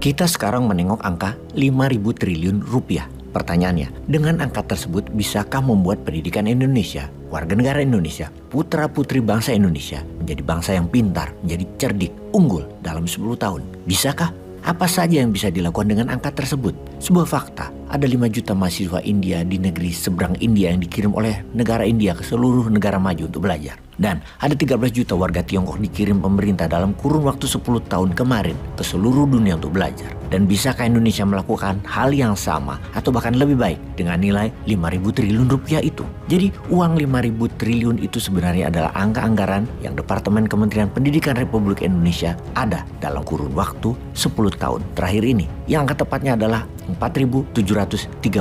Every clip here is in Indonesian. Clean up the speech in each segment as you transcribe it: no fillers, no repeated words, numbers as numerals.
Kita sekarang menengok angka 5.000 triliun rupiah. Pertanyaannya, dengan angka tersebut bisakah membuat pendidikan Indonesia, warga negara Indonesia, putra-putri bangsa Indonesia menjadi bangsa yang pintar, menjadi cerdik, unggul dalam 10 tahun? Bisakah? Apa saja yang bisa dilakukan dengan angka tersebut? Sebuah fakta, ada 5 juta mahasiswa India di negeri seberang India yang dikirim oleh negara India ke seluruh negara maju untuk belajar. Dan ada 13 juta warga Tiongkok dikirim pemerintah dalam kurun waktu 10 tahun kemarin ke seluruh dunia untuk belajar. Dan bisakah Indonesia melakukan hal yang sama atau bahkan lebih baik dengan nilai 5.000 triliun rupiah itu? Jadi uang 5.000 triliun itu sebenarnya adalah angka anggaran yang Departemen Kementerian Pendidikan Republik Indonesia ada dalam kurun waktu 10 tahun terakhir ini. Yang angka tepatnya adalah 4.732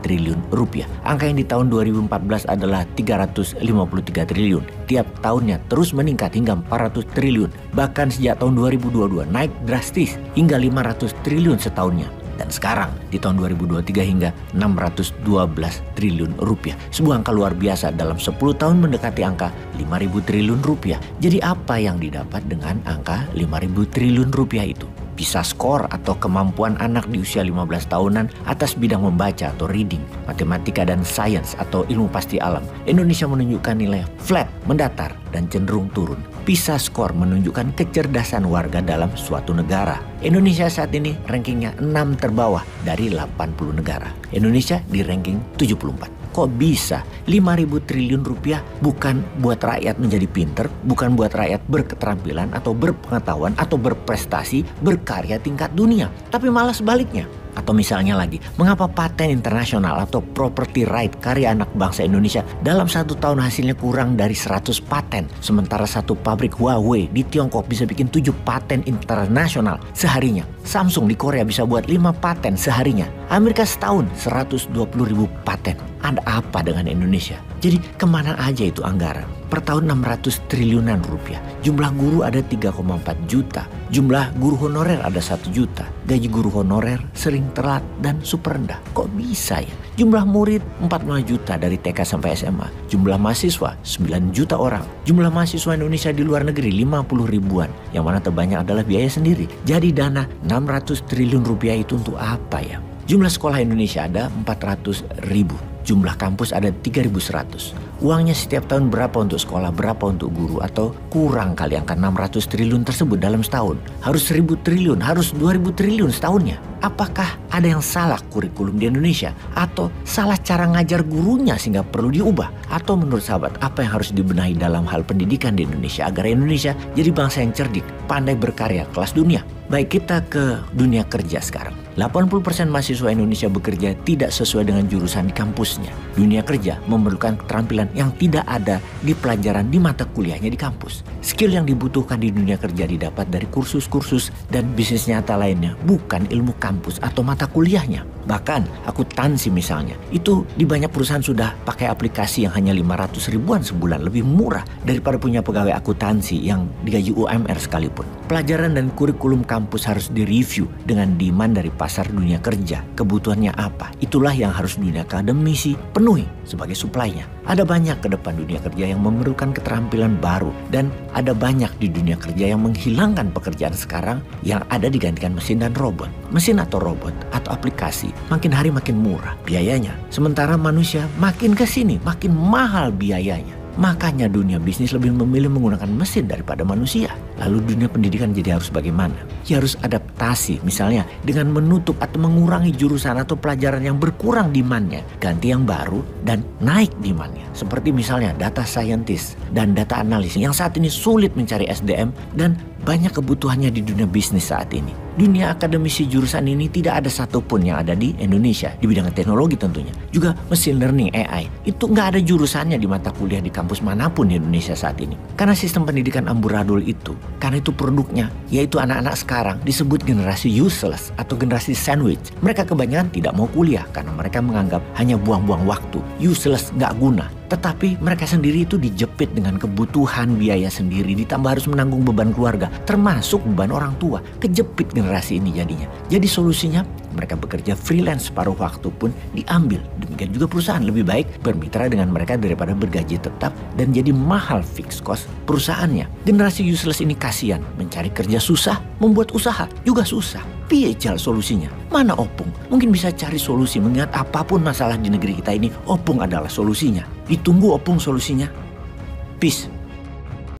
triliun rupiah. Angka yang di tahun 2014 adalah 353 triliun. Tiap tahunnya terus meningkat hingga 400 triliun. Bahkan sejak tahun 2022 naik drastis hingga 500 triliun setahunnya. Dan sekarang di tahun 2023 hingga 612 triliun rupiah. Sebuah angka luar biasa dalam 10 tahun mendekati angka 5.000 triliun rupiah. Jadi apa yang didapat dengan angka 5.000 triliun rupiah itu? PISA skor atau kemampuan anak di usia 15 tahunan atas bidang membaca atau reading, matematika dan sains atau ilmu pasti alam. Indonesia menunjukkan nilai flat, mendatar dan cenderung turun. PISA skor menunjukkan kecerdasan warga dalam suatu negara. Indonesia saat ini rankingnya 6 terbawah dari 80 negara. Indonesia di ranking 74. Kok bisa 5.000 triliun rupiah bukan buat rakyat menjadi pinter, bukan buat rakyat berketerampilan atau berpengetahuan atau berprestasi, berkarya tingkat dunia, tapi malah sebaliknya. Atau misalnya lagi, mengapa paten internasional atau property right karya anak bangsa Indonesia dalam 1 tahun hasilnya kurang dari 100 paten. Sementara satu pabrik Huawei di Tiongkok bisa bikin 7 paten internasional seharinya. Samsung di Korea bisa buat 5 paten seharinya. Amerika setahun 120.000 paten. Ada apa dengan Indonesia? Jadi kemana aja itu anggaran? Per tahun 600 triliunan rupiah. Jumlah guru ada 3,4 juta. Jumlah guru honorer ada 1 juta. Gaji guru honorer sering telat dan super rendah. Kok bisa ya? Jumlah murid 45 juta dari TK sampai SMA. Jumlah mahasiswa 9 juta orang. Jumlah mahasiswa Indonesia di luar negeri 50 ribuan. Yang mana terbanyak adalah biaya sendiri. Jadi dana 600 triliun rupiah itu untuk apa ya? Jumlah sekolah Indonesia ada 400 ribu. Jumlah kampus ada 3.100. Uangnya setiap tahun berapa untuk sekolah, berapa untuk guru, atau kurang kali angka 600 triliun tersebut dalam setahun. Harus 1.000 triliun, harus 2.000 triliun setahunnya. Apakah ada yang salah kurikulum di Indonesia? Atau salah cara ngajar gurunya sehingga perlu diubah? Atau menurut sahabat, apa yang harus dibenahi dalam hal pendidikan di Indonesia agar Indonesia jadi bangsa yang cerdik, pandai berkarya, kelas dunia? Baik, kita ke dunia kerja sekarang. 80% mahasiswa Indonesia bekerja tidak sesuai dengan jurusan di kampusnya. Dunia kerja memerlukan keterampilan yang tidak ada di pelajaran di mata kuliahnya di kampus. Skill yang dibutuhkan di dunia kerja didapat dari kursus-kursus dan bisnis nyata lainnya, bukan ilmu kampus atau mata kuliahnya. Bahkan akuntansi misalnya, itu di banyak perusahaan sudah pakai aplikasi yang hanya 500 ribuan sebulan, lebih murah daripada punya pegawai akuntansi yang digaji UMR sekalipun. Pelajaran dan kurikulum kampus harus direview dengan demand dari pasar dunia kerja. Kebutuhannya apa? Itulah yang harus dunia akademisi penuhi sebagai suplainya. Ada banyak ke depan dunia kerja yang memerlukan keterampilan baru, dan ada banyak di dunia kerja yang menghilangkan pekerjaan sekarang yang ada digantikan mesin dan robot. Mesin atau robot atau aplikasi makin hari makin murah biayanya, sementara manusia makin kesini makin mahal biayanya. Makanya dunia bisnis lebih memilih menggunakan mesin daripada manusia. Lalu dunia pendidikan jadi harus bagaimana? Ya harus adaptasi, misalnya dengan menutup atau mengurangi jurusan atau pelajaran yang berkurang demandnya, ganti yang baru dan naik demandnya. Seperti misalnya data scientist dan data analis yang saat ini sulit mencari SDM dan banyak kebutuhannya di dunia bisnis saat ini. Dunia akademisi jurusan ini tidak ada satupun yang ada di Indonesia di bidang teknologi tentunya. Juga machine learning AI itu nggak ada jurusannya di mata kuliah di kampus manapun di Indonesia saat ini. Karena sistem pendidikan amburadul itu, karena itu produknya, yaitu anak-anak sekarang disebut generasi useless atau generasi sandwich. Mereka kebanyakan tidak mau kuliah karena mereka menganggap hanya buang-buang waktu, useless, nggak guna. Tetapi mereka sendiri itu dijepit dengan kebutuhan biaya sendiri, ditambah harus menanggung beban keluarga, termasuk beban orang tua. Kejepit generasi ini jadinya. Jadi solusinya mereka bekerja freelance separuh waktu pun diambil. Demikian juga perusahaan lebih baik bermitra dengan mereka daripada bergaji tetap dan jadi mahal fixed cost perusahaannya. Generasi useless ini kasihan, mencari kerja susah, membuat usaha juga susah. Piye jal solusinya? Mana Opung? Mungkin bisa cari solusi, mengingat apapun masalah di negeri kita ini, Opung adalah solusinya. Ditunggu Opung solusinya. Peace.